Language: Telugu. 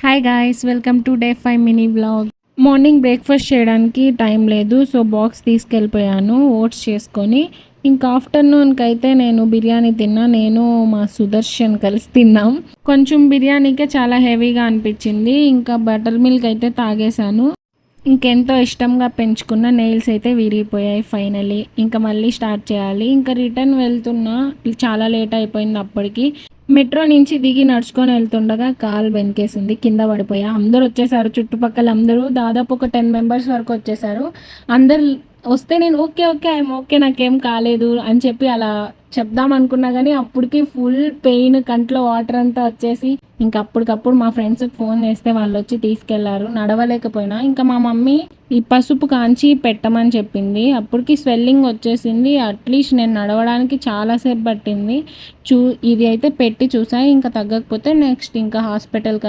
Hi guys, welcome to day 5 mini vlog. Morning breakfast చేయడానికి టైం లేదు, సో బాక్స్ తీసుకెళ్ళిపోయాను ఓట్స్ చేసుకొని. ఇంకా ఆఫ్టర్నూన్కి అయితే నేను బిర్యానీ తిన్నా. నేను మా సుదర్శన్ కలిసి తిన్నాం. కొంచెం బిర్యానీకే చాలా హెవీగా అనిపించింది. ఇంకా బటర్ మిల్క్ అయితే తాగేశాను. ఇంకెంతో ఇష్టంగా పెంచుకున్న నెయిల్స్ అయితే విరిగిపోయాయి ఫైనలీ. ఇంకా మళ్ళీ స్టార్ట్ చేయాలి. ఇంకా రిటర్న్ వెళ్తున్నా, చాలా లేట్ అయిపోయింది అప్పటికి. మెట్రో నుంచి దిగి నడుచుకొని వెళ్తుండగా కాలు వెనకేసింది, కింద పడిపోయా. అందరూ వచ్చేసారు, చుట్టుపక్కల అందరూ దాదాపు ఒక 10 మెంబర్స్ వరకు వచ్చేసారు. అందరు వస్తే నేను ఓకే ఓకే ఐఎమ్ ఓకే, నాకేం కాలేదు అని చెప్పి అలా చెప్దాం అనుకున్నా, కానీ అప్పటికి ఫుల్ పెయిన్, కంట్లో వాటర్ అంతా వచ్చేసి ఇంకా అప్పటికప్పుడు మా ఫ్రెండ్స్కి ఫోన్ చేస్తే వాళ్ళు వచ్చి తీసుకెళ్లారు. నడవలేకపోయినా ఇంకా మా మమ్మీ ఈ పసుపు కాంచి పెట్టమని చెప్పింది. అప్పటికి స్వెల్లింగ్ వచ్చేసింది. అట్లీస్ట్ నేను నడవడానికి చాలాసేపు పట్టింది. ఇది అయితే పెట్టి చూసా, ఇంకా తగ్గకపోతే నెక్స్ట్ ఇంకా హాస్పిటల్